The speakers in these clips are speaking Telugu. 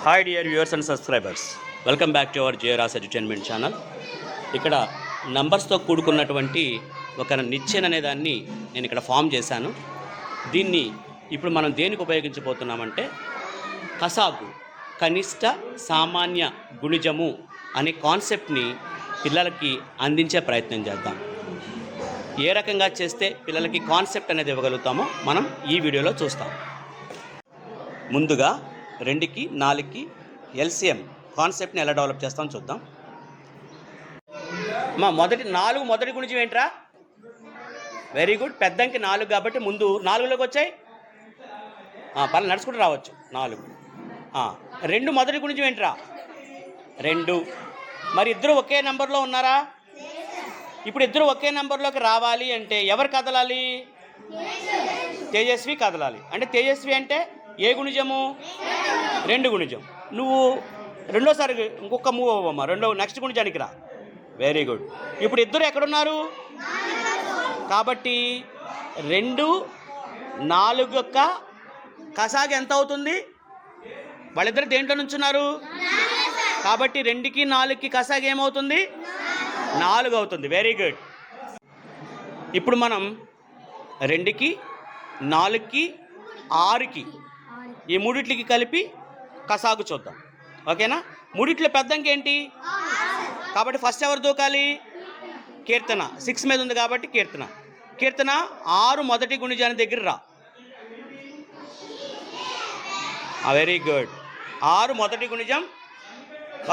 Hi dear viewers and subscribers, welcome back to our JRR's edutainment channel. ఇక్కడ నంబర్స్తో కూడుకున్నటువంటి ఒక నిచ్చెన అనే దాన్ని నేను ఇక్కడ ఫామ్ చేశాను. దీన్ని ఇప్పుడు మనం దేనికి ఉపయోగించబోతున్నామంటే కసాగు, కనిష్ట సామాన్య గుణిజము అనే కాన్సెప్ట్ని పిల్లలకి అందించే ప్రయత్నం చేద్దాం. ఏ రకంగా చేస్తే పిల్లలకి కాన్సెప్ట్ అనేది ఇవ్వగలుగుతామో మనం ఈ వీడియోలో చూస్తాం. ముందుగా 2కి 4కి ఎల్సిఎం కాన్సెప్ట్ని ఎలా డెవలప్ చేస్తామో చూద్దాం. మొదటి గుణిజం ఏంట్రా? Very good. పెద్దంకి 4 కాబట్టి ముందు 4లోకి వచ్చాయి. పర్లేదు, నడుచుకుంటూ రావచ్చు. 4. 2 మొదటి గుణిజం ఏంట్రా? 2. మరి ఇద్దరు ఒకే నెంబర్లో ఉన్నారా? ఇప్పుడు ఇద్దరు ఒకే నెంబర్లోకి రావాలి అంటే ఎవరు కదలాలి? తేజస్వి కదలాలి. అంటే తేజస్వి అంటే ఏ గుణిజము? 2 గుణిజం. నువ్వు రెండోసారి ఇంకొక మూవ్ అవ్వమ్మా, నెక్స్ట్ గుణిజానికి రా. Very good. ఇప్పుడు ఇద్దరు ఎక్కడున్నారు? కాబట్టి 2, 4 యొక్క కసాగు ఎంత అవుతుంది? వాళ్ళిద్దరు దేంట్లో నుంచున్నారు? కాబట్టి 2కి 4కి కసాగు ఏమవుతుంది? 4 అవుతుంది. Very good. ఇప్పుడు మనం 2కి 4కి 6కి ఈ మూడిట్లకి కలిపి కసాగు చూద్దాం. ఓకేనా? మూడిట్లో పెద్దంకి ఏంటి? కాబట్టి ఫస్ట్ ఎవరు దూకాలి? కీర్తన. 6 మీద ఉంది కాబట్టి కీర్తన 6 మొదటి గుణిజాని దగ్గర రా. Very good. 6 మొదటి గుణిజం,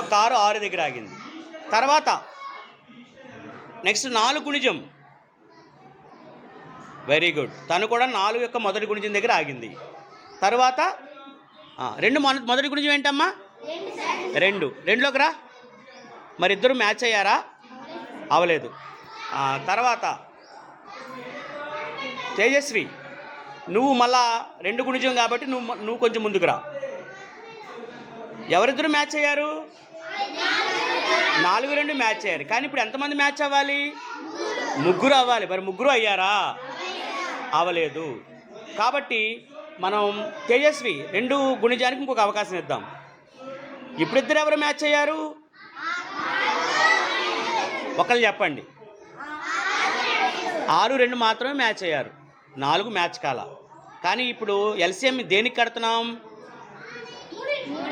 ఒక 6 దగ్గర ఆగింది. తర్వాత నెక్స్ట్ 4 గుణిజం. Very good. తను కూడా 4 యొక్క మొదటి గుణిజం దగ్గర ఆగింది. తర్వాత 2 మొదటి గుణిజం ఏంటమ్మా? 2లోకి రా. మరి ఇద్దరు మ్యాచ్ అయ్యారా? అవలేదు. తర్వాత తేజస్వి, నువ్వు మళ్ళా 2 గుణిజం కాబట్టి నువ్వు కొంచెం ముందుకు రా. ఎవరిద్దరు మ్యాచ్ అయ్యారు? 4, 2 మ్యాచ్ అయ్యారు. కానీ ఇప్పుడు ఎంతమంది మ్యాచ్ అవ్వాలి? 3 అవ్వాలి. మరి 3 అయ్యారా? అవ్వలేదు. కాబట్టి మనం తేజస్వి 2 గుణిజానికి ఇంకొక అవకాశం ఇద్దాం. ఇప్పుడిద్దరు ఎవరు మ్యాచ్ అయ్యారు? ఒకళ్ళు చెప్పండి. 6, 2 మాత్రమే మ్యాచ్ అయ్యారు. 4 మ్యాచ్ కాల. కానీ ఇప్పుడు ఎల్సిఎం దేనికి కడుతున్నాం?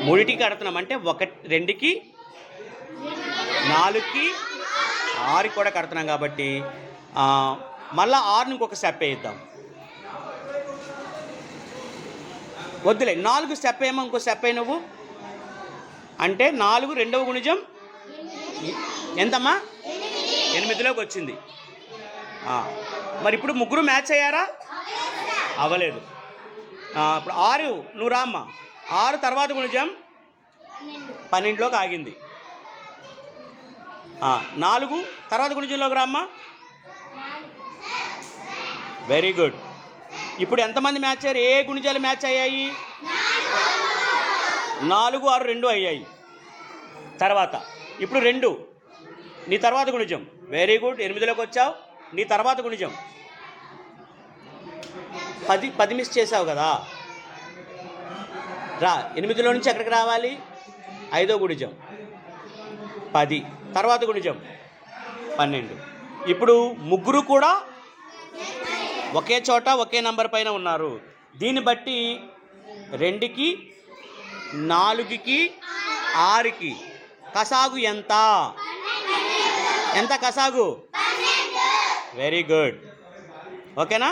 3కి కడుతున్నాం. అంటే 2కి 4కి 6కి కూడా కడుతున్నాం కాబట్టి మళ్ళీ 6ని ఇంకొక స్టెప్ వేయిద్దాం. వద్దులే, 4 స్టెప్ ఏమో ఇంకో స్టెప్ అయి నువ్వు. అంటే 4 రెండవ గుణిజం ఎంతమ్మా? 8లోకి వచ్చింది. మరి ఇప్పుడు 3 మ్యాచ్ అయ్యారా? అవ్వలేదు. ఇప్పుడు 6 నువ్వు రా అమ్మా. 6 తర్వాత గుణిజం 12లోకి ఆగింది. 4 తర్వాత గుణిజంలోకి రా అమ్మా. Very good. ఇప్పుడు ఎంతమంది మ్యాచ్ అయ్యారు? ఏ గుణిజాలు మ్యాచ్ అయ్యాయి? 4, 6, 2 అయ్యాయి. తర్వాత ఇప్పుడు 2 నీ తర్వాత గుణిజం. Very good. 8లోకి వచ్చావు. నీ తర్వాత గుణిజం 10 మిస్ చేసావు కదా. రా. 8లో నుంచి ఎక్కడికి రావాలి? 5వ గుణిజం 10. తర్వాత గుణిజం 12. ఇప్పుడు 3 కూడా ఒకే చోట ఒకే నంబర్ పైన ఉన్నారు. దీన్ని బట్టి 2కి 4కి 6కి కసాగు ఎంత? కసాగు? Very good. ఓకేనా?